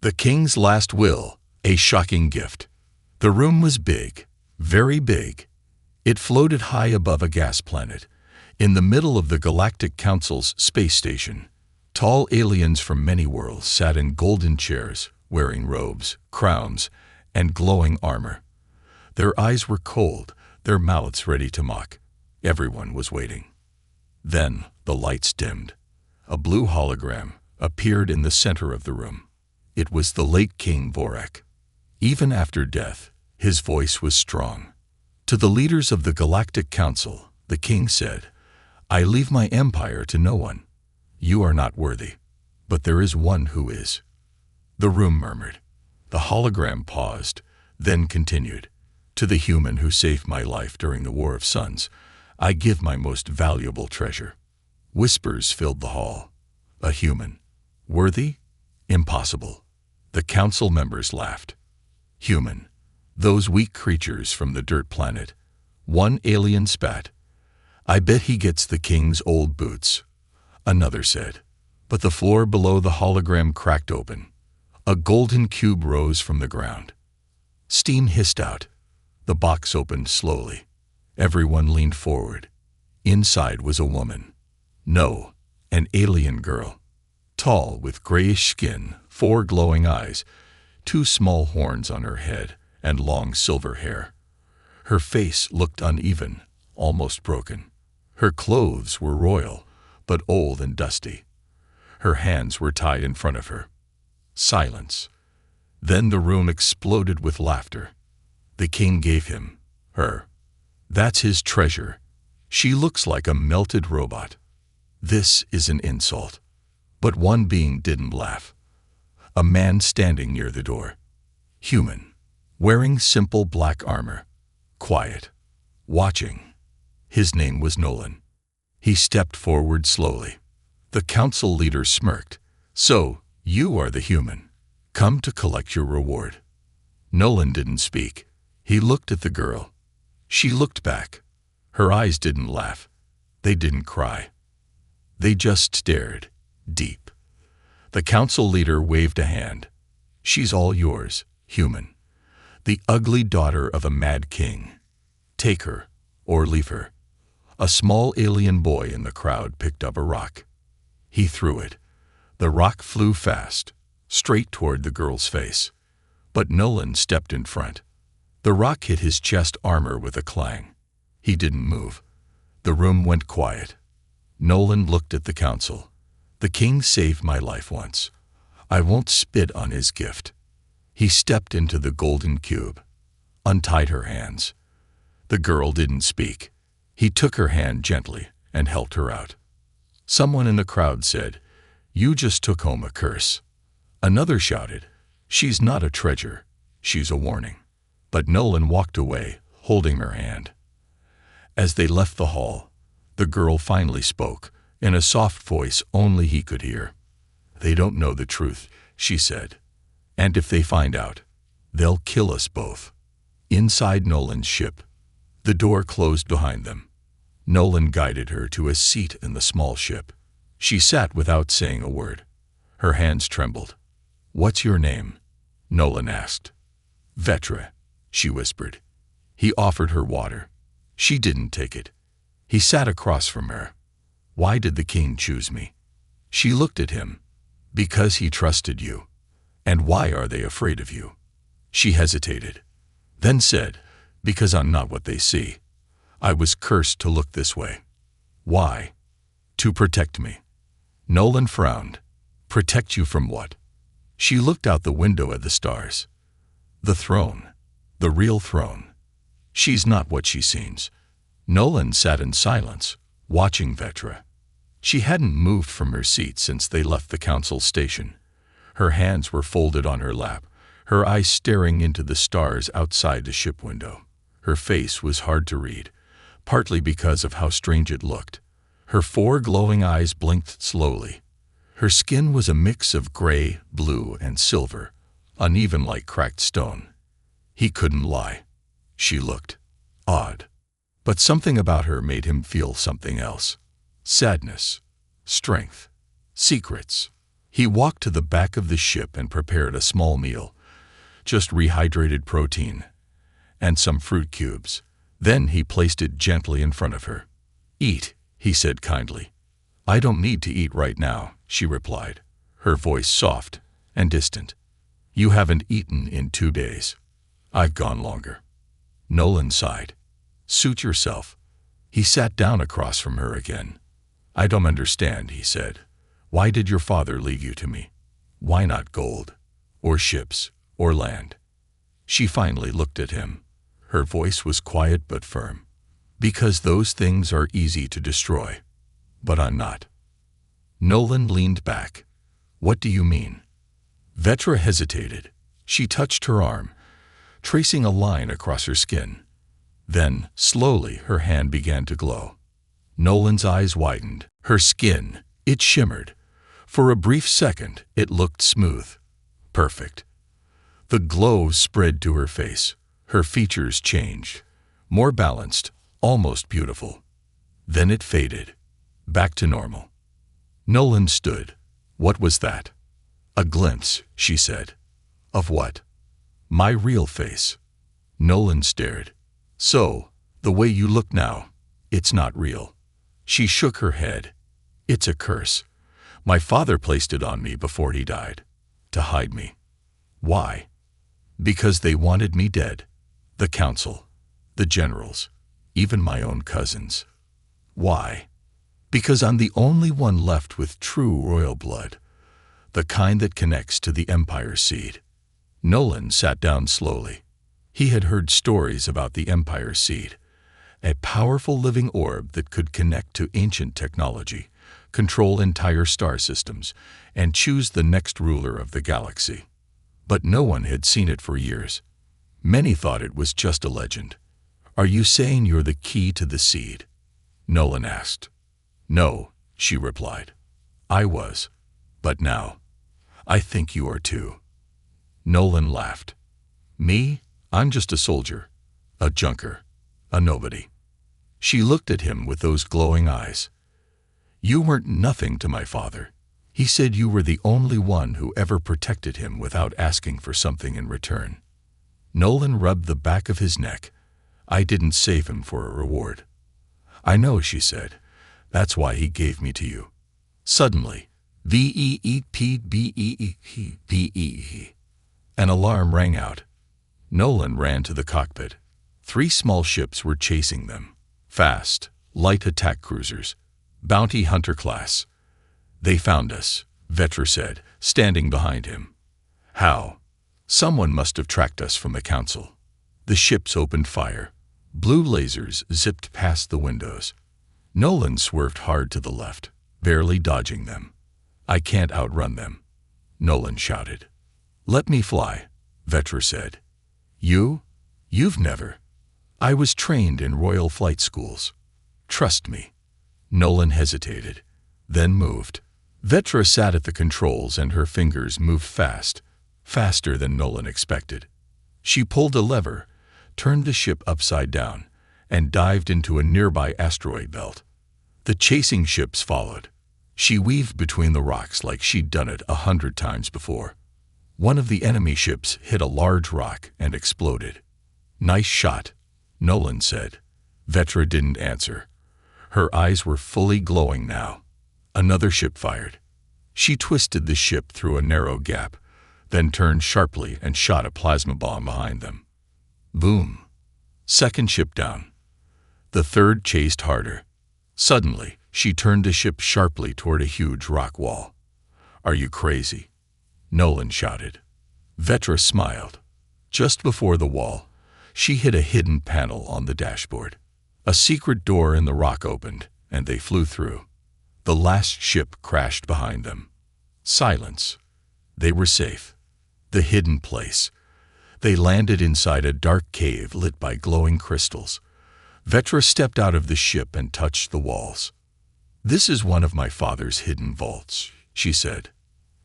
The king's last will, a shocking gift. The room was big, very big. It floated high above a gas planet, in the middle of the Galactic Council's space station. Tall aliens from many worlds sat in golden chairs, wearing robes, crowns, and glowing armor. Their eyes were cold, their mouths ready to mock. Everyone was waiting. Then the lights dimmed. A blue hologram appeared in the center of the room. It was the late King Vorak. Even after death, his voice was strong. To the leaders of the Galactic Council, the king said, "I leave my empire to no one. You are not worthy, but there is one who is." The room murmured. The hologram paused, then continued. "To the human who saved my life during the War of Suns, I give my most valuable treasure." Whispers filled the hall. A human. Worthy? Impossible. The council members laughed. Human. Those weak creatures from the dirt planet. One alien spat. "I bet he gets the king's old boots." Another said. But the floor below the hologram cracked open. A golden cube rose from the ground. Steam hissed out. The box opened slowly. Everyone leaned forward. Inside was a woman. No, an alien girl. Tall, with grayish skin, 4 glowing eyes, 2 small horns on her head, and long silver hair. Her face looked uneven, almost broken. Her clothes were royal, but old and dusty. Her hands were tied in front of her. Silence. Then the room exploded with laughter. The king gave him her. That's his treasure. She looks like a melted robot. This is an insult. But one being didn't laugh. A man standing near the door. Human. Wearing simple black armor. Quiet. Watching. His name was Nolan. He stepped forward slowly. The council leader smirked. "So, you are the human. Come to collect your reward." Nolan didn't speak. He looked at the girl. She looked back. Her eyes didn't laugh. They didn't cry. They just stared, deep. The council leader waved a hand. "She's all yours, human. The ugly daughter of a mad king. Take her, or leave her." A small alien boy in the crowd picked up a rock. He threw it. The rock flew fast, straight toward the girl's face. But Nolan stepped in front. The rock hit his chest armor with a clang. He didn't move. The room went quiet. Nolan looked at the council. "The king saved my life once. I won't spit on his gift." He stepped into the golden cube, untied her hands. The girl didn't speak. He took her hand gently and helped her out. Someone in the crowd said, "You just took home a curse." Another shouted, "She's not a treasure, she's a warning." But Nolan walked away, holding her hand. As they left the hall, the girl finally spoke, in a soft voice only he could hear. "They don't know the truth," she said. "And if they find out, they'll kill us both." Inside Nolan's ship, the door closed behind them. Nolan guided her to a seat in the small ship. She sat without saying a word. Her hands trembled. "What's your name?" Nolan asked. "Vetra," she whispered. He offered her water. She didn't take it. He sat across from her. "Why did the king choose me?" She looked at him. "Because he trusted you." "And why are they afraid of you?" She hesitated, then said, "Because I'm not what they see. I was cursed to look this way." "Why?" "To protect me." Nolan frowned. "Protect you from what?" She looked out the window at the stars. "The throne. The real throne. She's not what she seems." Nolan sat in silence, watching Vetra. She hadn't moved from her seat since they left the council station. Her hands were folded on her lap, her eyes staring into the stars outside the ship window. Her face was hard to read, partly because of how strange it looked. Her 4 glowing eyes blinked slowly. Her skin was a mix of gray, blue, and silver, uneven like cracked stone. He couldn't lie. She looked odd. But something about her made him feel something else. Sadness, strength, secrets. He walked to the back of the ship and prepared a small meal, just rehydrated protein and some fruit cubes. Then he placed it gently in front of her. "Eat," he said kindly. "I don't need to eat right now," she replied, her voice soft and distant. "You haven't eaten in 2 days. I've gone longer." Nolan sighed. "Suit yourself." He sat down across from her again. "I don't understand," he said. "Why did your father leave you to me? Why not gold, or ships, or land?" She finally looked at him. Her voice was quiet but firm. "Because those things are easy to destroy. But I'm not." Nolan leaned back. "What do you mean?" Vetra hesitated. She touched her arm, tracing a line across her skin. Then, slowly, her hand began to glow. Nolan's eyes widened. Her skin, it shimmered. For a brief second, it looked smooth. Perfect. The glow spread to her face. Her features changed. More balanced, almost beautiful. Then it faded. Back to normal. Nolan stood. "What was that?" "A glimpse," she said. "Of what?" "My real face." Nolan stared. "So, the way you look now, it's not real." She shook her head. "It's a curse. My father placed it on me before he died. To hide me." "Why?" "Because they wanted me dead. The council, the generals, even my own cousins." "Why?" "Because I'm the only one left with true royal blood, the kind that connects to the Empire's seed." Nolan sat down slowly. He had heard stories about the Empire's seed, a powerful living orb that could connect to ancient technology, control entire star systems, and choose the next ruler of the galaxy. But no one had seen it for years. Many thought it was just a legend. "Are you saying you're the key to the seed?" Nolan asked. "No," she replied. "I was. But now, I think you are too." Nolan laughed. "Me? I'm just a soldier, a junker, a nobody." She looked at him with those glowing eyes. "You weren't nothing to my father. He said you were the only one who ever protected him without asking for something in return." Nolan rubbed the back of his neck. "I didn't save him for a reward." "I know," she said. "That's why he gave me to you." Suddenly, VEEPBEEPBEE, an alarm rang out. Nolan ran to the cockpit. 3 small ships were chasing them. Fast, light attack cruisers, bounty hunter class. "They found us," Vetra said, standing behind him. "How?" "Someone must have tracked us from the council." The ships opened fire. Blue lasers zipped past the windows. Nolan swerved hard to the left, barely dodging them. "I can't outrun them," Nolan shouted. "Let me fly," Vetra said. You've never." "I was trained in royal flight schools. Trust me." Nolan hesitated, then moved. Vetra sat at the controls and her fingers moved fast, faster than Nolan expected. She pulled a lever, turned the ship upside down, and dived into a nearby asteroid belt. The chasing ships followed. She weaved between the rocks like she'd done it 100 times before. One of the enemy ships hit a large rock and exploded. "Nice shot," Nolan said. Vetra didn't answer. Her eyes were fully glowing now. Another ship fired. She twisted the ship through a narrow gap, then turned sharply and shot a plasma bomb behind them. Boom. Second ship down. The third chased harder. Suddenly, she turned the ship sharply toward a huge rock wall. "Are you crazy?" Nolan shouted. Vetra smiled. Just before the wall, she hit a hidden panel on the dashboard. A secret door in the rock opened, and they flew through. The last ship crashed behind them. Silence. They were safe. The hidden place. They landed inside a dark cave lit by glowing crystals. Vetra stepped out of the ship and touched the walls. "This is one of my father's hidden vaults," she said.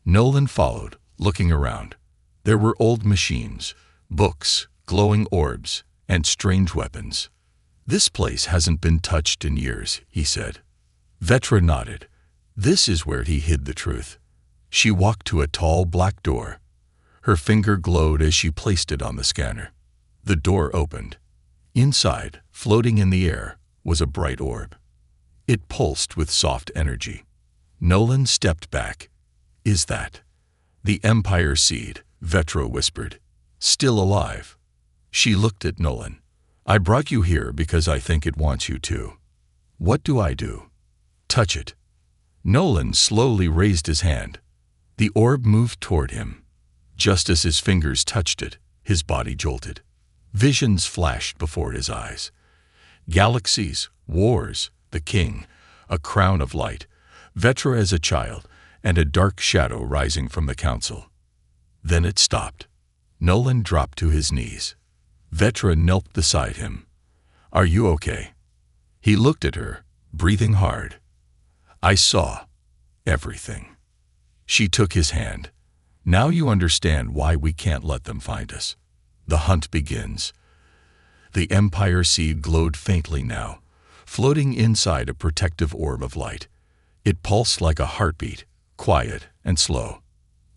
Nolan followed, looking around. There were old machines, books, glowing orbs, and strange weapons. "This place hasn't been touched in years," he said. Vetra nodded. "This is where he hid the truth." She walked to a tall black door. Her finger glowed as she placed it on the scanner. The door opened. Inside, floating in the air, was a bright orb. It pulsed with soft energy. Nolan stepped back. "Is that the Empire Seed?" Vetra whispered. "Still alive?" She looked at Nolan. "I brought you here because I think it wants you too." "What do I do?" "Touch it." Nolan slowly raised his hand. The orb moved toward him. Just as his fingers touched it, his body jolted. Visions flashed before his eyes. Galaxies, wars, the king, a crown of light, Vetra as a child, and a dark shadow rising from the council. Then it stopped. Nolan dropped to his knees. Vetra knelt beside him. "Are you okay?" He looked at her, breathing hard. "I saw everything." She took his hand. "Now you understand why we can't let them find us. The hunt begins." The Empire Seed glowed faintly now, floating inside a protective orb of light. It pulsed like a heartbeat, quiet and slow.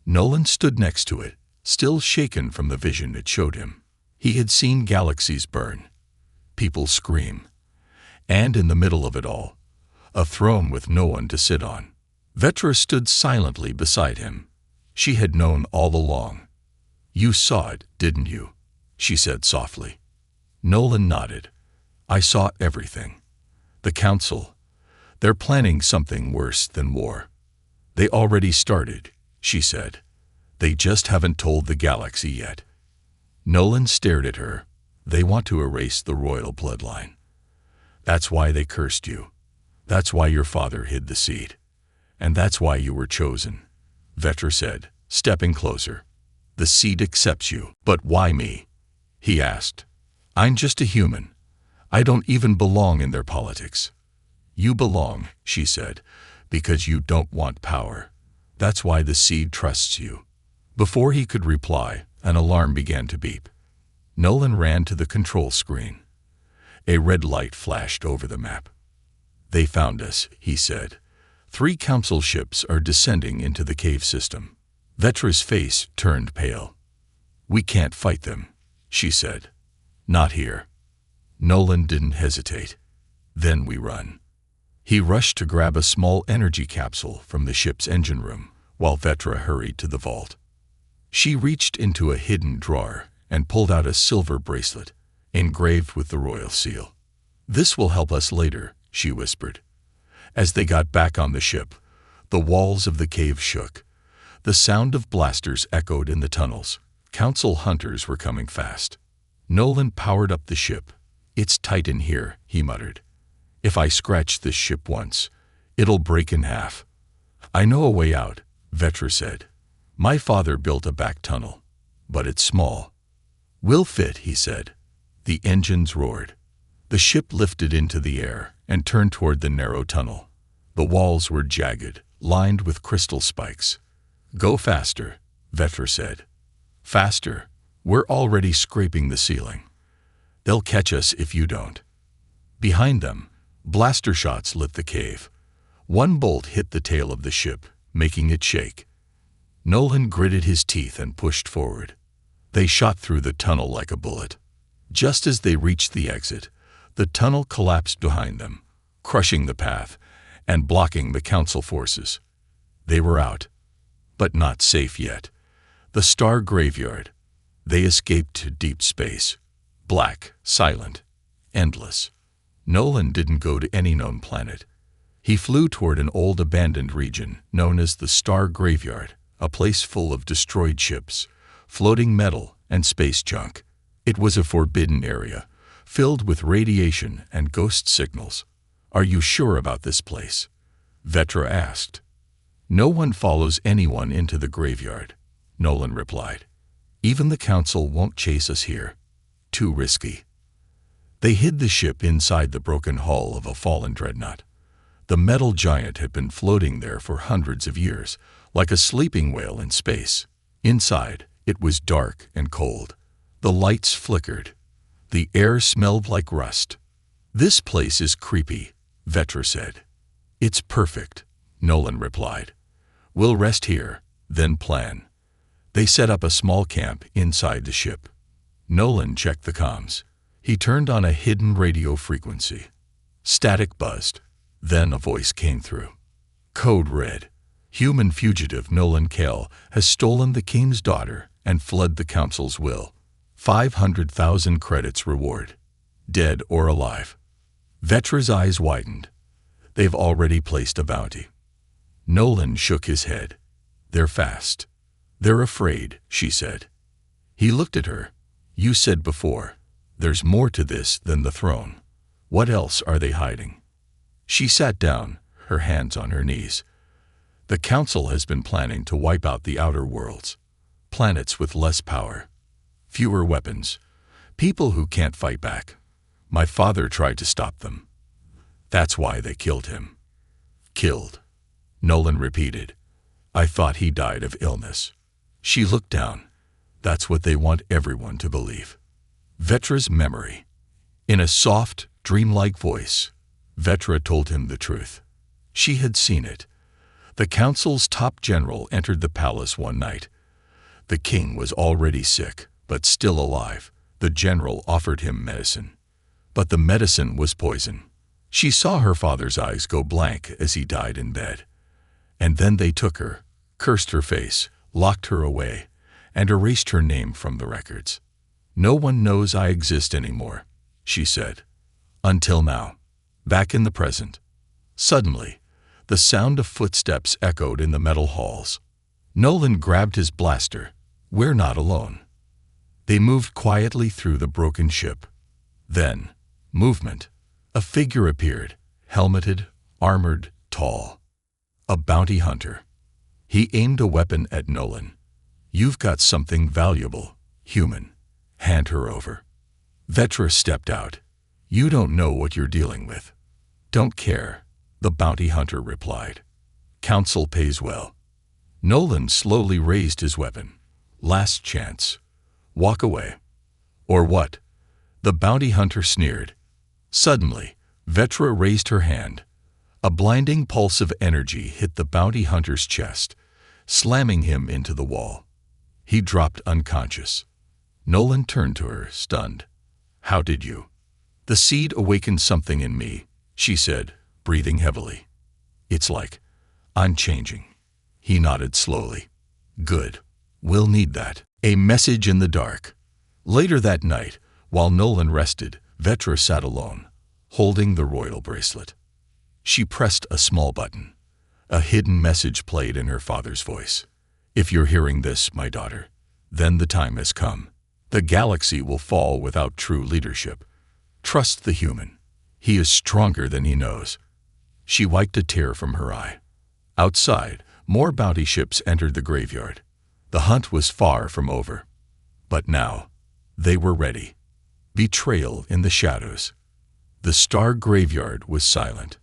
Nolan stood next to it, still shaken from the vision it showed him. He had seen galaxies burn, people scream, and in the middle of it all, a throne with no one to sit on. Vetra stood silently beside him. She had known all along. "You saw it, didn't you?" she said softly. Nolan nodded. "I saw everything. The council, they're planning something worse than war." "They already started," she said. "They just haven't told the galaxy yet." Nolan stared at her. "They want to erase the royal bloodline. That's why they cursed you. That's why your father hid the seed. And that's why you were chosen," Vetra said, stepping closer. "The seed accepts you. But why me?" he asked. "I'm just a human. I don't even belong in their politics." "You belong," she said, "because you don't want power. That's why the seed trusts you." Before he could reply, an alarm began to beep. Nolan ran to the control screen. A red light flashed over the map. "They found us," he said. "3 council ships are descending into the cave system." Vetra's face turned pale. "We can't fight them," she said. "Not here." Nolan didn't hesitate. "Then we run." He rushed to grab a small energy capsule from the ship's engine room, while Vetra hurried to the vault. She reached into a hidden drawer and pulled out a silver bracelet, engraved with the royal seal. "This will help us later," she whispered. As they got back on the ship, the walls of the cave shook. The sound of blasters echoed in the tunnels. Council hunters were coming fast. Nolan powered up the ship. "It's tight in here," he muttered. "If I scratch this ship once, it'll break in half." "I know a way out," Vetra said. "My father built a back tunnel, but it's small." "We'll fit," he said. The engines roared. The ship lifted into the air and turned toward the narrow tunnel. The walls were jagged, lined with crystal spikes. "Go faster," Vetra said. "Faster? We're already scraping the ceiling. They'll catch us if you don't." Behind them, blaster shots lit the cave. One bolt hit the tail of the ship, making it shake. Nolan gritted his teeth and pushed forward. They shot through the tunnel like a bullet. Just as they reached the exit, the tunnel collapsed behind them, crushing the path and blocking the council forces. They were out, but not safe yet. The star graveyard. They escaped to deep space. Black, silent, endless. Nolan didn't go to any known planet. He flew toward an old abandoned region known as the Star Graveyard, a place full of destroyed ships, floating metal, and space junk. It was a forbidden area, filled with radiation and ghost signals. "Are you sure about this place?" Vetra asked. "No one follows anyone into the graveyard," Nolan replied. "Even the council won't chase us here. Too risky." They hid the ship inside the broken hull of a fallen dreadnought. The metal giant had been floating there for hundreds of years, like a sleeping whale in space. Inside, it was dark and cold. The lights flickered. The air smelled like rust. "This place is creepy," Vetra said. "It's perfect," Nolan replied. We'll rest here, then plan. They set up a small camp inside the ship. Nolan checked the comms. He turned on a hidden radio frequency. Static buzzed. Then a voice came through. Code red. Human fugitive Nolan Kale has stolen the king's daughter and fled the council's will. 500,000 credits reward. Dead or alive. Vetra's eyes widened. They've already placed a bounty. Nolan shook his head. They're fast. They're afraid, she said. He looked at her. You said before, there's more to this than the throne. What else are they hiding? She sat down, her hands on her knees. The council has been planning to wipe out the outer worlds. Planets with less power. Fewer weapons. People who can't fight back. My father tried to stop them. That's why they killed him. Killed. Nolan repeated. I thought he died of illness. She looked down. That's what they want everyone to believe. Vetra's memory. In a soft, dreamlike voice, Vetra told him the truth. She had seen it. The council's top general entered the palace one night. The king was already sick, but still alive. The general offered him medicine. But the medicine was poison. She saw her father's eyes go blank as he died in bed. And then they took her, cursed her face, locked her away, and erased her name from the records. No one knows I exist anymore, she said. Until now. Back in the present. Suddenly, the sound of footsteps echoed in the metal halls. Nolan grabbed his blaster. We're not alone. They moved quietly through the broken ship. Then, movement. A figure appeared, helmeted, armored, tall. A bounty hunter. He aimed a weapon at Nolan. You've got something valuable, human. Hand her over. Vetra stepped out. You don't know what you're dealing with. Don't care, the bounty hunter replied. Council pays well. Nolan slowly raised his weapon. Last chance. Walk away. Or what? The bounty hunter sneered. Suddenly, Vetra raised her hand. A blinding pulse of energy hit the bounty hunter's chest, slamming him into the wall. He dropped unconscious. Nolan turned to her, stunned. How did you? The seed awakened something in me, she said, breathing heavily. It's like, I'm changing. He nodded slowly. Good. We'll need that. A message in the dark. Later that night, while Nolan rested, Vetra sat alone, holding the royal bracelet. She pressed a small button. A hidden message played in her father's voice. If you're hearing this, my daughter, then the time has come. The galaxy will fall without true leadership. Trust the human. He is stronger than he knows. She wiped a tear from her eye. Outside, more bounty ships entered the graveyard. The hunt was far from over. But now, they were ready. Betrayal in the shadows. The star graveyard was silent.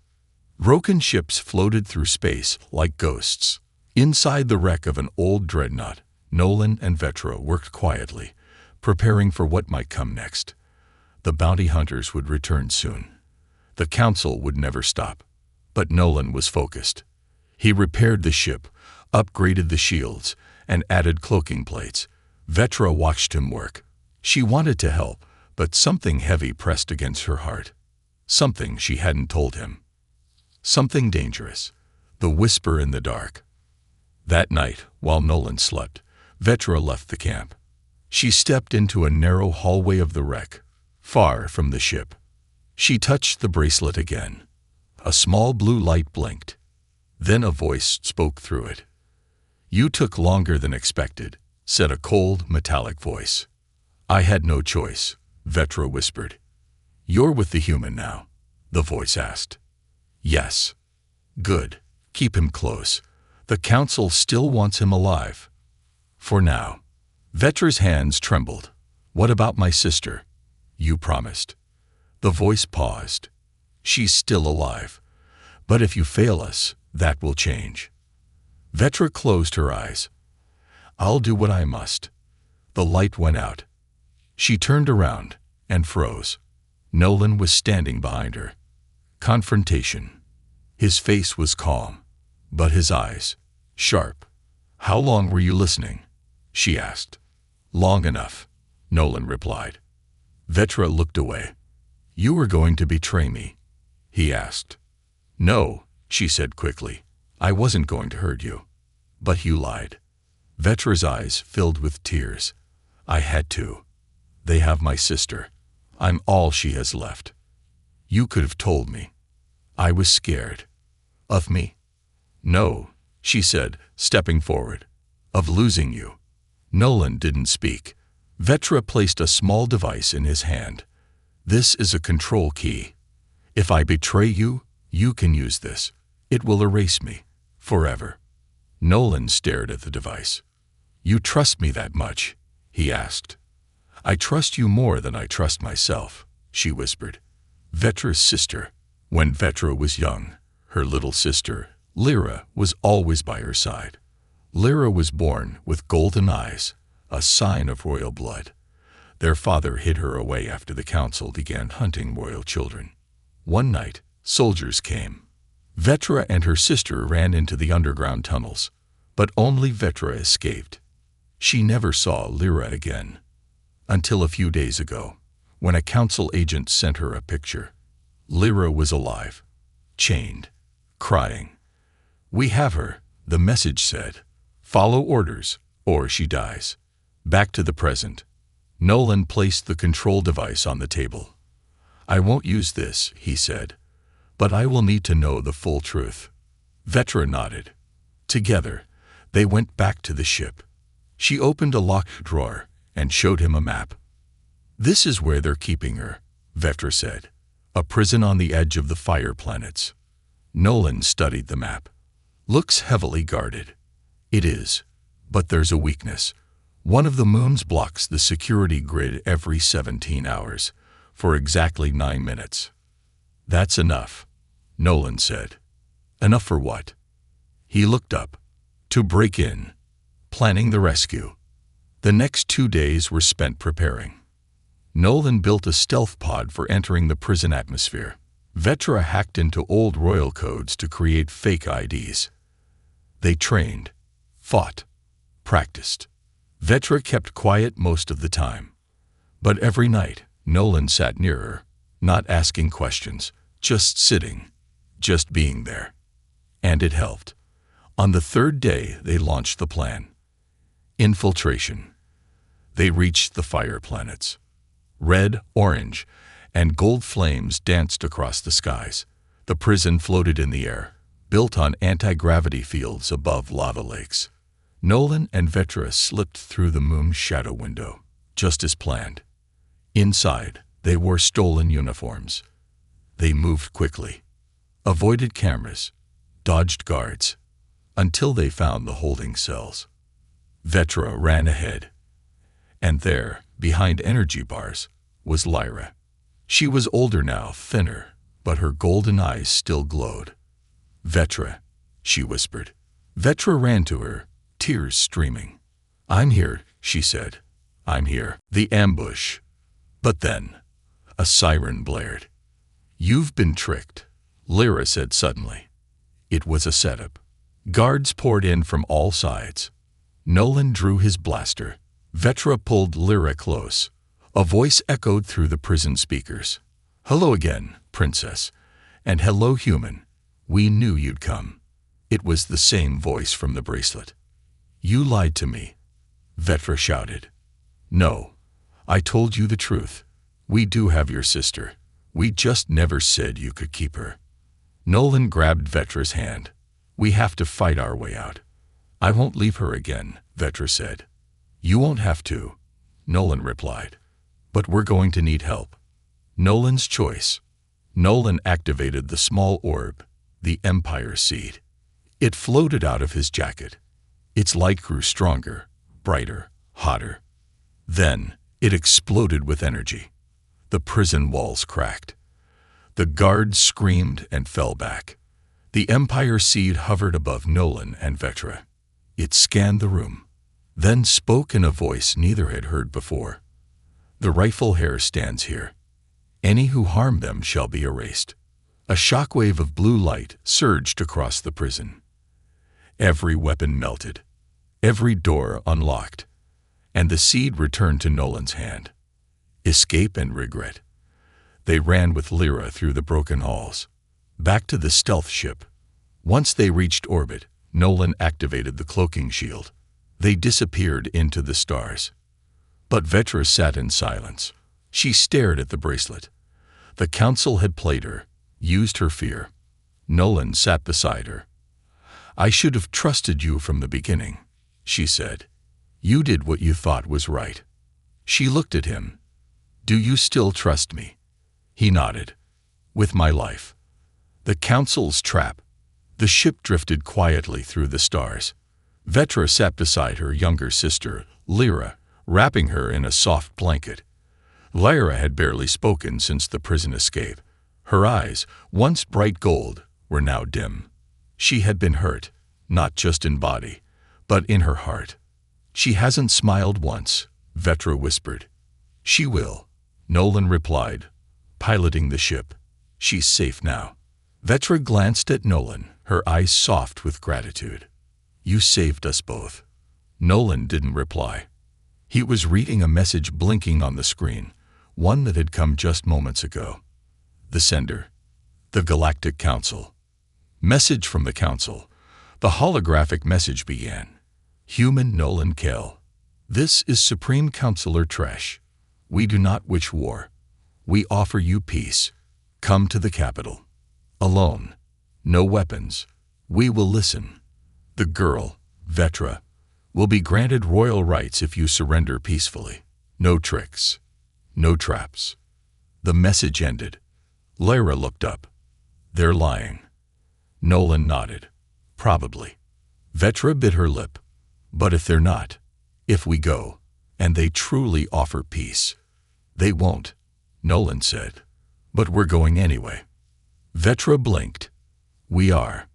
Broken ships floated through space like ghosts. Inside the wreck of an old dreadnought, Nolan and Vetra worked quietly, preparing for what might come next. The bounty hunters would return soon. The council would never stop. But Nolan was focused. He repaired the ship, upgraded the shields, and added cloaking plates. Vetra watched him work. She wanted to help, but something heavy pressed against her heart. Something she hadn't told him. Something dangerous. The whisper in the dark. That night, while Nolan slept, Vetra left the camp. She stepped into a narrow hallway of the wreck, far from the ship. She touched the bracelet again. A small blue light blinked. Then a voice spoke through it. You took longer than expected, said a cold, metallic voice. I had no choice, Vetra whispered. You're with the human now, the voice asked. Yes. Good. Keep him close. The council still wants him alive. For now. Vetra's hands trembled. What about my sister? You promised. The voice paused. She's still alive. But if you fail us, that will change. Vetra closed her eyes. I'll do what I must. The light went out. She turned around and froze. Nolan was standing behind her. Confrontation. His face was calm, but his eyes, Sharp. How long were you listening? She asked. Long enough, Nolan replied. Vetra looked away. You were going to betray me? He asked. No, she said quickly. I wasn't going to hurt you. But you lied. Vetra's eyes filled with tears. I had to. They have my sister. I'm all she has left. You could have told me. I was scared. Of me? No, she said, stepping forward. Of losing you. Nolan didn't speak. Vetra placed a small device in his hand. This is a control key. If I betray you, you can use this. It will erase me. Forever. Nolan stared at the device. You trust me that much? He asked. I trust you more than I trust myself, she whispered. Vetra's sister. When Vetra was young, her little sister, Lyra, was always by her side. Lyra was born with golden eyes, a sign of royal blood. Their father hid her away after the council began hunting royal children. One night, soldiers came. Vetra and her sister ran into the underground tunnels, but only Vetra escaped. She never saw Lyra again. Until a few days ago, when a council agent sent her a picture. Lyra was alive, chained, crying. We have her, the message said. Follow orders, or she dies. Back to the present. Nolan placed the control device on the table. I won't use this, he said, but I will need to know the full truth. Vetra nodded. Together, they went back to the ship. She opened a locked drawer and showed him a map. This is where they're keeping her, Vetra said. A prison on the edge of the fire planets. Nolan studied the map. Looks heavily guarded. It is, but there's a weakness. One of the moons blocks the security grid every 17 hours, for exactly 9 minutes. That's enough, Nolan said. Enough for what? He looked up. To break in. Planning the rescue. The next 2 days were spent preparing. Nolan built a stealth pod for entering the prison atmosphere. Vetra hacked into old royal codes to create fake IDs. They trained, fought, practiced. Vetra kept quiet most of the time. But every night, Nolan sat near her, not asking questions, just sitting, just being there. And it helped. On the 3rd day, they launched the plan. Infiltration. They reached the fire planets. Red, orange, and gold flames danced across the skies. The prison floated in the air, built on anti-gravity fields above lava lakes. Nolan and Vetra slipped through the moon's shadow window, just as planned. Inside, they wore stolen uniforms. They moved quickly, avoided cameras, dodged guards, until they found the holding cells. Vetra ran ahead. And there, behind energy bars, was Lyra. She was older now, thinner, but her golden eyes still glowed. Vetra, she whispered. Vetra ran to her, tears streaming. I'm here, she said. I'm here. The ambush. But then, a siren blared. You've been tricked, Lyra said suddenly. It was a setup. Guards poured in from all sides. Nolan drew his blaster. Vetra pulled Lyra close. A voice echoed through the prison speakers. Hello again, princess. And hello, human. We knew you'd come. It was the same voice from the bracelet. You lied to me, Vetra shouted. No, I told you the truth. We do have your sister. We just never said you could keep her. Nolan grabbed Vetra's hand. We have to fight our way out. I won't leave her again, Vetra said. You won't have to, Nolan replied. But we're going to need help. Nolan's choice. Nolan activated the small orb, the Empire Seed. It floated out of his jacket. Its light grew stronger, brighter, hotter. Then, it exploded with energy. The prison walls cracked. The guards screamed and fell back. The Empire Seed hovered above Nolan and Vetra. It scanned the room, then spoke in a voice neither had heard before. The rifle hair stands here. Any who harm them shall be erased. A shockwave of blue light surged across the prison. Every weapon melted, every door unlocked, and the seed returned to Nolan's hand. Escape and regret. They ran with Lyra through the broken halls, back to the stealth ship. Once they reached orbit, Nolan activated the cloaking shield. They disappeared into the stars. But Vetra sat in silence. She stared at the bracelet. The Council had played her, used her fear. Nolan sat beside her. "I should have trusted you from the beginning," she said. "You did what you thought was right." She looked at him. "Do you still trust me?" He nodded. "With my life." The Council's trap. The ship drifted quietly through the stars. Vetra sat beside her younger sister, Lyra, wrapping her in a soft blanket. Lyra had barely spoken since the prison escape. Her eyes, once bright gold, were now dim. She had been hurt, not just in body, but in her heart. "She hasn't smiled once," Vetra whispered. "She will," Nolan replied, piloting the ship. "She's safe now." Vetra glanced at Nolan, her eyes soft with gratitude. "You saved us both." Nolan didn't reply. He was reading a message blinking on the screen, one that had come just moments ago. The sender. The Galactic Council. Message from the Council. The holographic message began. "Human Nolan Kell. This is Supreme Counselor Tresh. We do not wish war. We offer you peace. Come to the capital. Alone. No weapons. We will listen. The girl, Vetra, will be granted royal rights if you surrender peacefully. No tricks. No traps." The message ended. Lyra looked up. "They're lying." Nolan nodded. "Probably." Vetra bit her lip. "But if they're not, if we go, and they truly offer peace." "They won't," Nolan said. "But we're going anyway." Vetra blinked. "We are."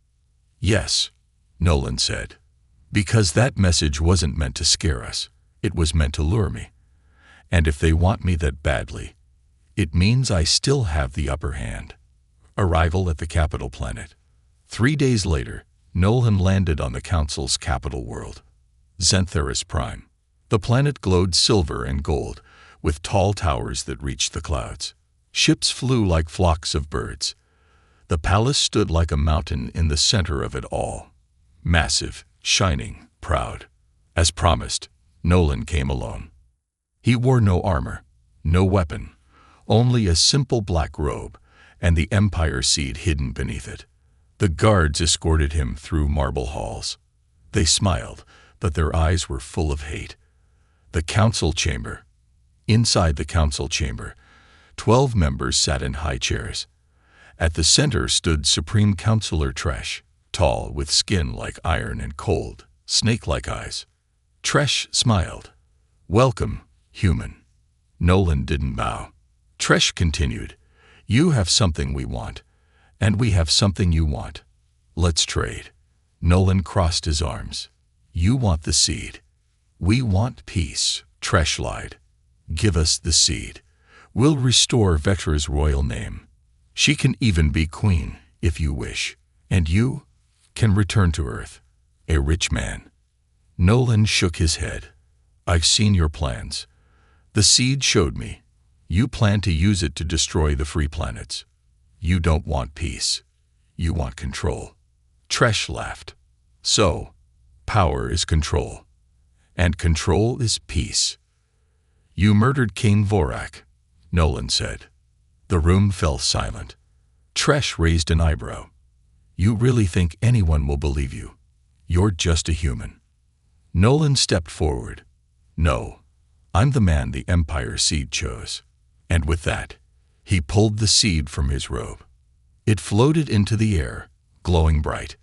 "Yes," Nolan said. "Because that message wasn't meant to scare us. It was meant to lure me. And if they want me that badly, it means I still have the upper hand." Arrival at the capital planet. 3 days later, Nolan landed on the Council's capital world, Xantheris Prime. The planet glowed silver and gold, with tall towers that reached the clouds. Ships flew like flocks of birds. The palace stood like a mountain in the center of it all. Massive, shining, proud. As promised, Nolan came alone. He wore no armor, no weapon, only a simple black robe, and the Empire seed hidden beneath it. The guards escorted him through marble halls. They smiled, but their eyes were full of hate. The council chamber. Inside the council chamber, 12 members sat in high chairs. At the center stood Supreme Counselor Tresh, tall, with skin like iron and cold, snake-like eyes. Tresh smiled. "Welcome, human." Nolan didn't bow. Tresh continued, "You have something we want, and we have something you want. Let's trade." Nolan crossed his arms. "You want the seed. We want peace," Tresh lied. "Give us the seed. We'll restore Vetra's royal name. She can even be queen, if you wish. And you can return to Earth, a rich man." Nolan shook his head. "I've seen your plans. The seed showed me. You plan to use it to destroy the free planets. You don't want peace. You want control." Tresh laughed. "So, power is control. And control is peace." "You murdered King Vorak," Nolan said. The room fell silent. Tresh raised an eyebrow. "You really think anyone will believe you? You're just a human." Nolan stepped forward. "No, I'm the man the Empire seed chose." And with that, he pulled the seed from his robe. It floated into the air, glowing bright.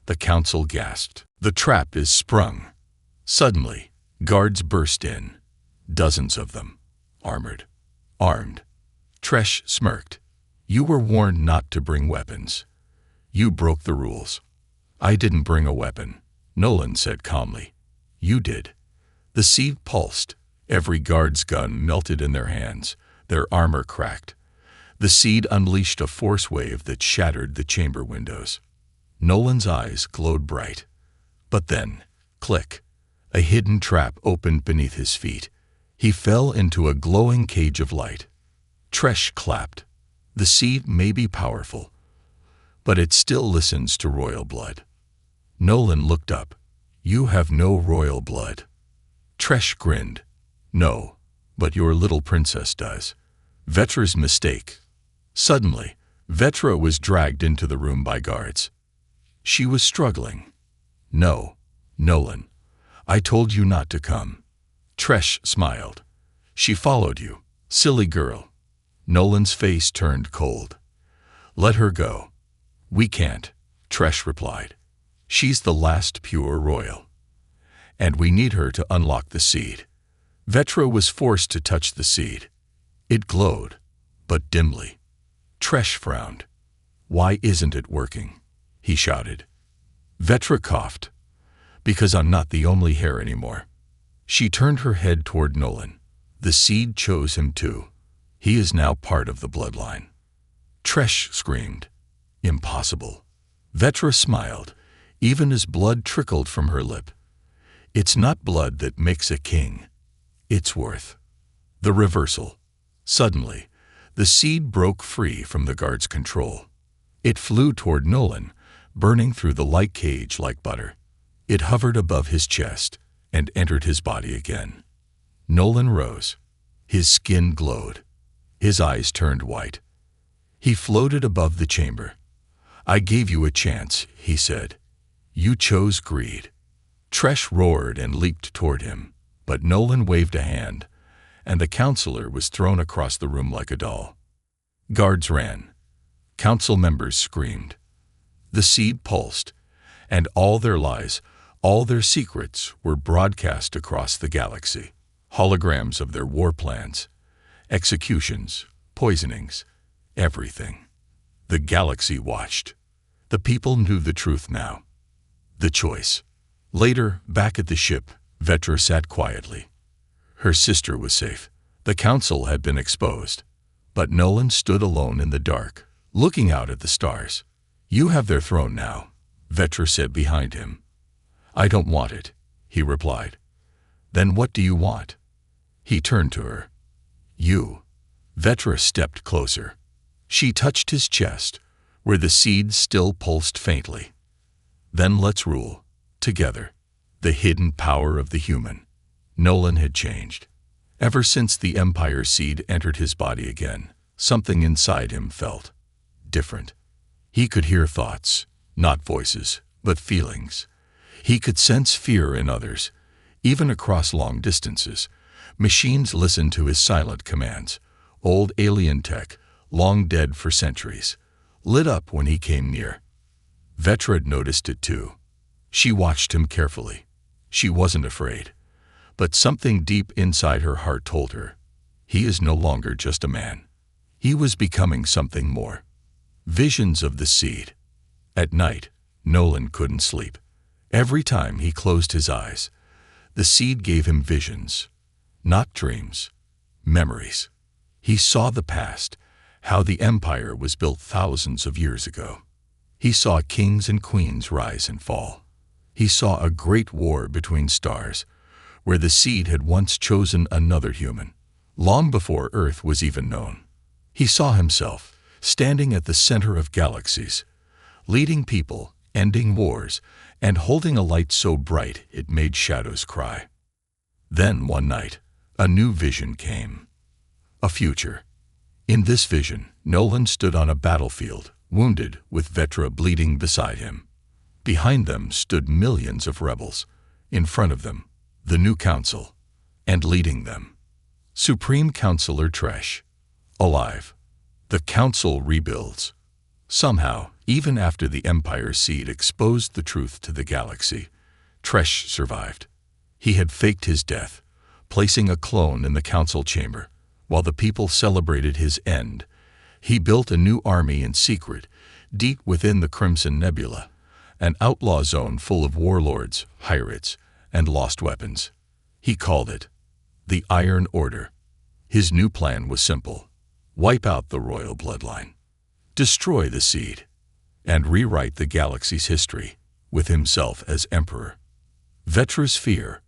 The council gasped. "The trap is sprung." Suddenly, guards burst in. Dozens of them, armored, armed. Tresh smirked. "You were warned not to bring weapons. You broke the rules." "I didn't bring a weapon," Nolan said calmly. "You did." The seed pulsed. Every guard's gun melted in their hands. Their armor cracked. The seed unleashed a force wave that shattered the chamber windows. Nolan's eyes glowed bright. But then, click, a hidden trap opened beneath his feet. He fell into a glowing cage of light. Tresh clapped. The seed may be powerful, but it still listens to royal blood. Nolan looked up. You have no royal blood. Tresh grinned. No, but your little princess does. Vetra's mistake. Suddenly, Vetra was dragged into the room by guards. She was struggling. No, Nolan, I told you not to come. Tresh smiled. She followed you, silly girl. Nolan's face turned cold. Let her go. We can't, Tresh replied. She's the last pure royal. And we need her to unlock the seed. Vetra was forced to touch the seed. It glowed, but dimly. Tresh frowned. Why isn't it working? He shouted. Vetra coughed. Because I'm not the only heir anymore. She turned her head toward Nolan. The seed chose him too. He is now part of the bloodline. Tresh screamed. Impossible. Vetra smiled, even as blood trickled from her lip. It's not blood that makes a king. It's worth. The reversal. Suddenly, the seed broke free from the guard's control. It flew toward Nolan, burning through the light cage like butter. It hovered above his chest and entered his body again. Nolan rose. His skin glowed. His eyes turned white. He floated above the chamber. I gave you a chance, he said. You chose greed. Tresh roared and leaped toward him, but Nolan waved a hand, and the counselor was thrown across the room like a doll. Guards ran. Council members screamed. The seed pulsed, and all their lies, all their secrets were broadcast across the galaxy. Holograms of their war plans, executions, poisonings, everything. The galaxy watched. The people knew the truth now. The choice. Later, back at the ship, Vetra sat quietly. Her sister was safe. The council had been exposed. But Nolan stood alone in the dark, looking out at the stars. You have their throne now, Vetra said behind him. I don't want it, he replied. Then what do you want? He turned to her. You. Vetra stepped closer. She touched his chest, where the seed still pulsed faintly. Then let's rule, together, the hidden power of the human. Nolan had changed. Ever since the Empire seed entered his body again, something inside him felt different. He could hear thoughts, not voices, but feelings. He could sense fear in others, even across long distances. Machines listened to his silent commands. Old alien tech, long dead for centuries, lit up when he came near. Vetra noticed it too. She watched him carefully. She wasn't afraid. But something deep inside her heart told her, he is no longer just a man. He was becoming something more. Visions of the seed. At night, Nolan couldn't sleep. Every time he closed his eyes, the seed gave him visions. Not dreams, memories. He saw the past, how the empire was built thousands of years ago. He saw kings and queens rise and fall. He saw a great war between stars, where the seed had once chosen another human, long before Earth was even known. He saw himself, standing at the center of galaxies, leading people, ending wars, and holding a light so bright it made shadows cry. Then one night, a new vision came. A future. In this vision, Nolan stood on a battlefield, wounded, with Vetra bleeding beside him. Behind them stood millions of rebels. In front of them, the new council, and leading them, Supreme Counselor Tresh. Alive. The council rebuilds. Somehow, even after the Empire seed exposed the truth to the galaxy, Tresh survived. He had faked his death, placing a clone in the council chamber. While the people celebrated his end, he built a new army in secret, deep within the Crimson Nebula, an outlaw zone full of warlords, pirates, and lost weapons. He called it the Iron Order. His new plan was simple: wipe out the royal bloodline, destroy the seed, and rewrite the galaxy's history with himself as emperor. Vetra's fear.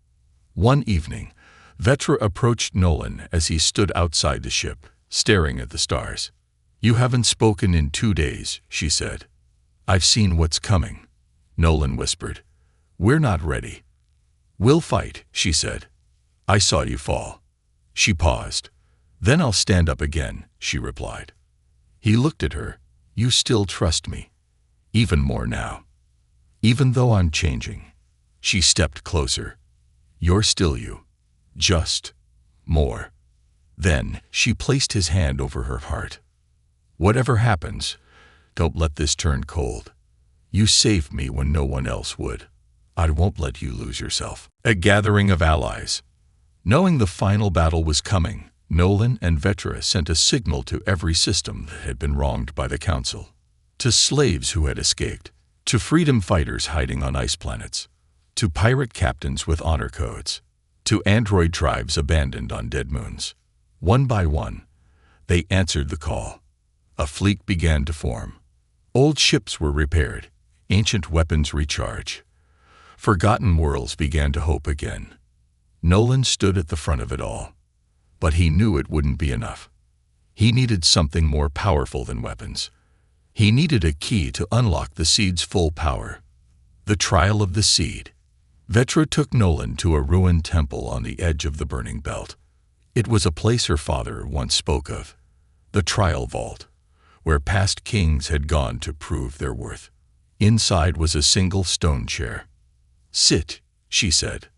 One evening, Vetra approached Nolan as he stood outside the ship, staring at the stars. "You haven't spoken in 2 days," she said. "I've seen what's coming," Nolan whispered. "We're not ready." "We'll fight," she said. "I saw you fall." She paused. "Then I'll stand up again," she replied. He looked at her. "You still trust me?" "Even more now." "Even though I'm changing." She stepped closer. "You're still you. Just more." Then she placed his hand over her heart. "Whatever happens, don't let this turn cold. You saved me when no one else would. I won't let you lose yourself." A gathering of allies. Knowing the final battle was coming, Nolan and Vetra sent a signal to every system that had been wronged by the Council. To slaves who had escaped, to freedom fighters hiding on ice planets, to pirate captains with honor codes, to android tribes abandoned on dead moons. One by one, they answered the call. A fleet began to form. Old ships were repaired, ancient weapons recharged. Forgotten worlds began to hope again. Nolan stood at the front of it all. But he knew it wouldn't be enough. He needed something more powerful than weapons. He needed a key to unlock the seed's full power. The trial of the seed. Vetra took Nolan to a ruined temple on the edge of the burning belt. It was a place her father once spoke of, the trial vault, where past kings had gone to prove their worth. Inside was a single stone chair. "Sit," she said.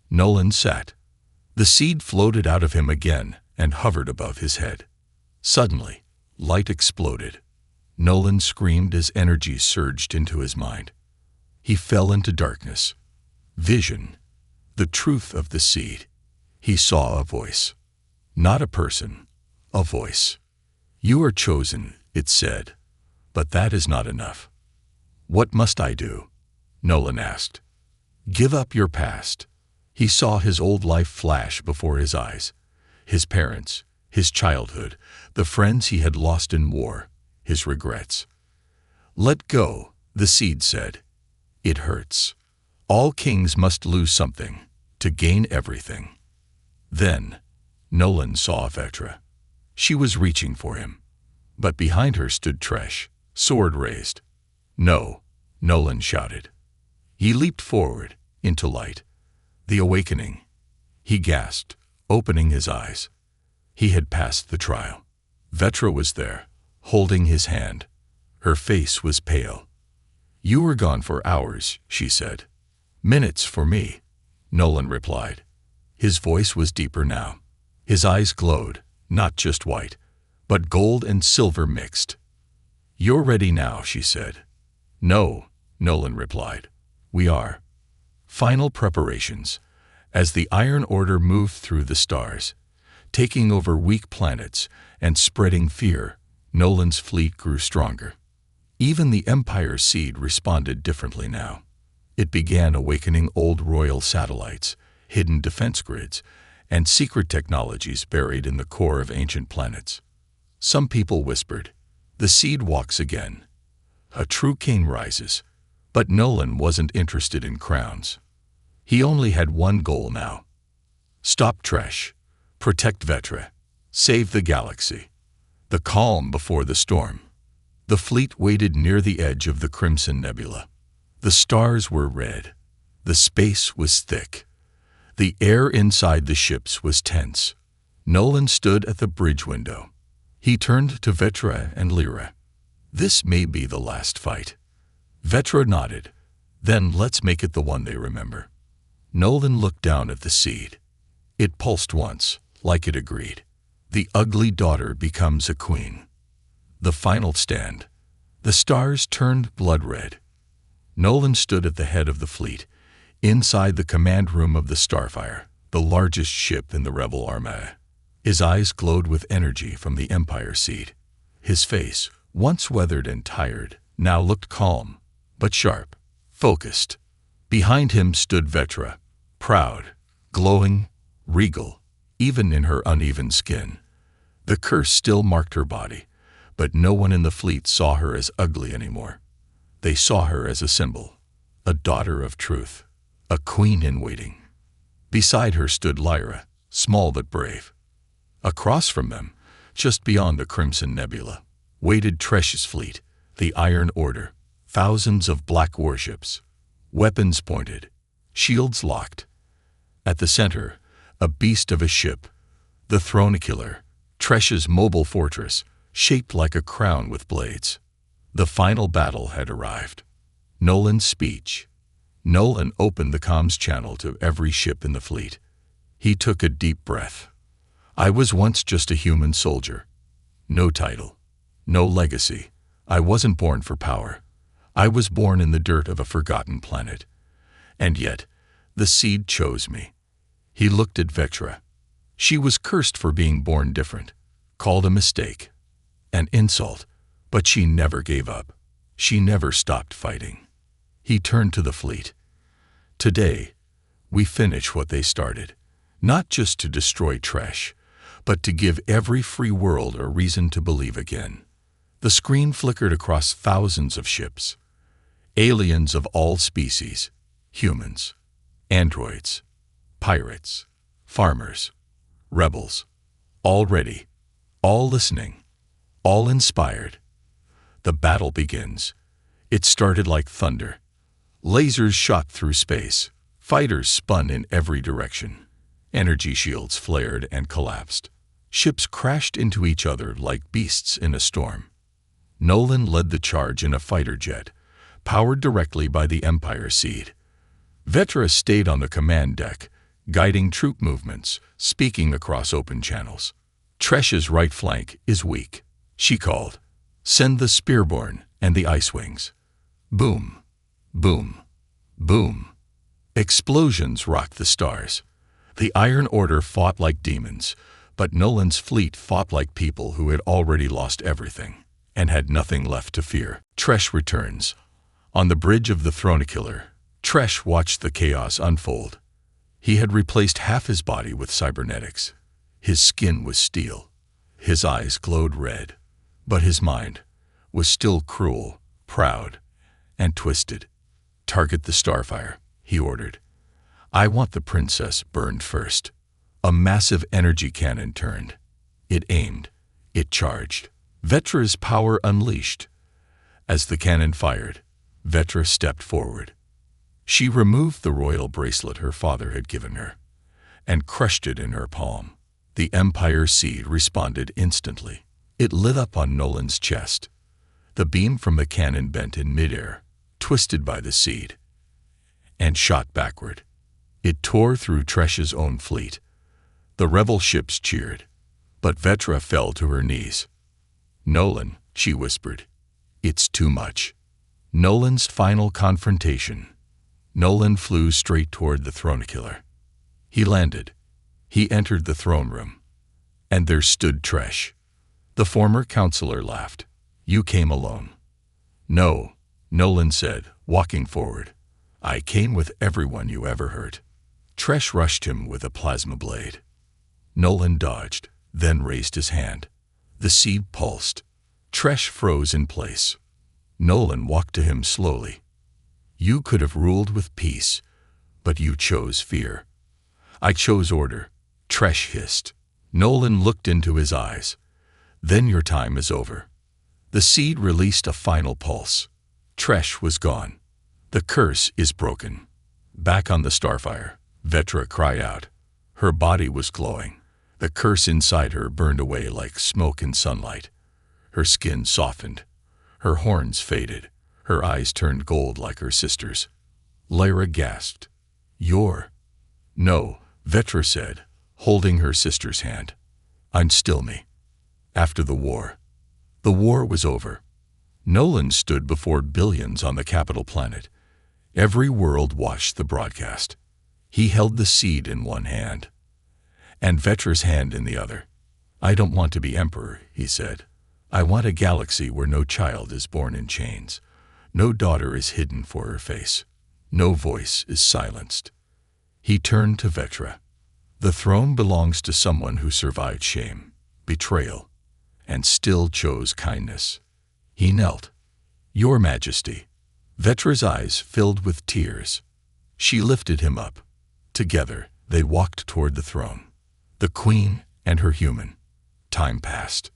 Nolan sat. The seed floated out of him again and hovered above his head. Suddenly, light exploded. Nolan screamed as energy surged into his mind. He fell into darkness. Vision. The truth of the seed. He saw a voice. Not a person. A voice. "You are chosen," it said. "But that is not enough." "What must I do?" Nolan asked. "Give up your past." He saw his old life flash before his eyes. His parents, his childhood, the friends he had lost in war, his regrets. "Let go," the seed said. "It hurts. All kings must lose something to gain everything." Then, Nolan saw Vetra. She was reaching for him. But behind her stood Tresh, sword raised. "No," Nolan shouted. He leaped forward, into light. The awakening. He gasped, opening his eyes. He had passed the trial. Vetra was there, holding his hand. Her face was pale. "You were gone for hours," she said. "Minutes for me," Nolan replied. His voice was deeper now. His eyes glowed, not just white, but gold and silver mixed. "You're ready now," she said. "No," Nolan replied. "We are." Final preparations. As the Iron Order moved through the stars, taking over weak planets and spreading fear, Nolan's fleet grew stronger. Even the Empire's seed responded differently now. It began awakening old royal satellites, hidden defense grids, and secret technologies buried in the core of ancient planets. Some people whispered, "The seed walks again. A true king rises." But Nolan wasn't interested in crowns. He only had one goal now. Stop Tresh. Protect Vetra. Save the galaxy. The calm before the storm. The fleet waited near the edge of the Crimson Nebula. The stars were red. The space was thick. The air inside the ships was tense. Nolan stood at the bridge window. He turned to Vetra and Lyra. "This may be the last fight." Vetra nodded. "Then let's make it the one they remember." Nolan looked down at the seed. It pulsed once, like it agreed. The ugly daughter becomes a queen. The final stand. The stars turned blood red. Nolan stood at the head of the fleet, inside the command room of the Starfire, the largest ship in the rebel armada. His eyes glowed with energy from the Empire seed. His face, once weathered and tired, now looked calm, but sharp, focused. Behind him stood Vetra, proud, glowing, regal, even in her uneven skin. The curse still marked her body, but no one in the fleet saw her as ugly anymore. They saw her as a symbol, a daughter of truth, a queen in waiting. Beside her stood Lyra, small but brave. Across from them, just beyond the Crimson Nebula, waited Tresh's fleet, the Iron Order, thousands of black warships, weapons pointed, shields locked. At the center, a beast of a ship, the Thronicular, Tresh's mobile fortress, shaped like a crown with blades. The final battle had arrived. Nolan's speech. Nolan opened the comms channel to every ship in the fleet. He took a deep breath. I was once just a human soldier. No title. No legacy. I wasn't born for power. I was born in the dirt of a forgotten planet. And yet, the seed chose me. He looked at Vetra. She was cursed for being born different, called a mistake, an insult, but she never gave up. She never stopped fighting. He turned to the fleet. Today, we finish what they started, not just to destroy Tresh, but to give every free world a reason to believe again. The screen flickered across thousands of ships. Aliens of all species, humans, androids, pirates, farmers, rebels, all ready, all listening, all inspired. The battle begins. It started like thunder. Lasers shot through space. Fighters spun in every direction. Energy shields flared and collapsed. Ships crashed into each other like beasts in a storm. Nolan led the charge in a fighter jet, powered directly by the Empire seed. Vetra stayed on the command deck, guiding troop movements, speaking across open channels. Tresh's right flank is weak, she called. Send the Spearborn and the Ice Wings. Boom, boom, boom. Explosions rocked the stars. The Iron Order fought like demons, but Nolan's fleet fought like people who had already lost everything and had nothing left to fear. Tresh returns. On the bridge of the Thronicular, Tresh watched the chaos unfold. He had replaced half his body with cybernetics. His skin was steel. His eyes glowed red. But his mind was still cruel, proud, and twisted. Target the Starfire, he ordered. I want the princess burned first. A massive energy cannon turned. It aimed. It charged. Vetra's power unleashed. As the cannon fired, Vetra stepped forward. She removed the royal bracelet her father had given her and crushed it in her palm. The Empire seed responded instantly. It lit up on Nolan's chest. The beam from the cannon bent in midair, twisted by the seed, and shot backward. It tore through Tresh's own fleet. The rebel ships cheered, but Vetra fell to her knees. Nolan, she whispered, it's too much. Nolan's final confrontation. Nolan flew straight toward the Thronicular. He landed. He entered the throne room. And there stood Tresh. The former counselor laughed. You came alone. No, Nolan said, walking forward. I came with everyone you ever hurt. Tresh rushed him with a plasma blade. Nolan dodged, then raised his hand. The seed pulsed. Tresh froze in place. Nolan walked to him slowly. You could have ruled with peace, but you chose fear. I chose order, Tresh hissed. Nolan looked into his eyes. Then your time is over. The seed released a final pulse. Tresh was gone. The curse is broken. Back on the Starfire, Vetra cried out. Her body was glowing. The curse inside her burned away like smoke in sunlight. Her skin softened. Her horns faded. Her eyes turned gold like her sister's. Lyra gasped. You're... No, Vetra said, holding her sister's hand. I'm still me. After the war. The war was over. Nolan stood before billions on the capital planet. Every world watched the broadcast. He held the seed in one hand, and Vetra's hand in the other. I don't want to be emperor, he said. I want a galaxy where no child is born in chains. No daughter is hidden for her face. No voice is silenced. He turned to Vetra. The throne belongs to someone who survived shame, betrayal, and still chose kindness. He knelt. Your Majesty. Vetra's eyes filled with tears. She lifted him up. Together, they walked toward the throne. The queen and her human. Time passed.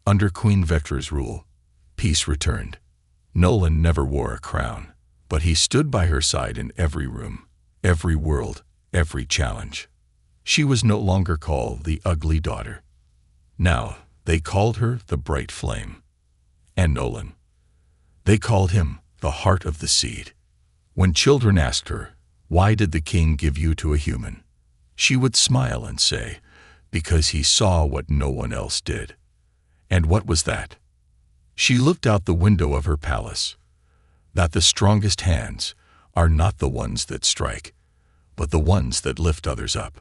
Under Queen Vectra's rule, peace returned. Nolan never wore a crown, but he stood by her side in every room, every world, every challenge. She was no longer called the ugly daughter. Now, they called her the bright flame. And Nolan. They called him the heart of the seed. When children asked her, "Why did the king give you to a human?" she would smile and say, "Because he saw what no one else did." And what was that? She looked out the window of her palace. That the strongest hands are not the ones that strike, but the ones that lift others up.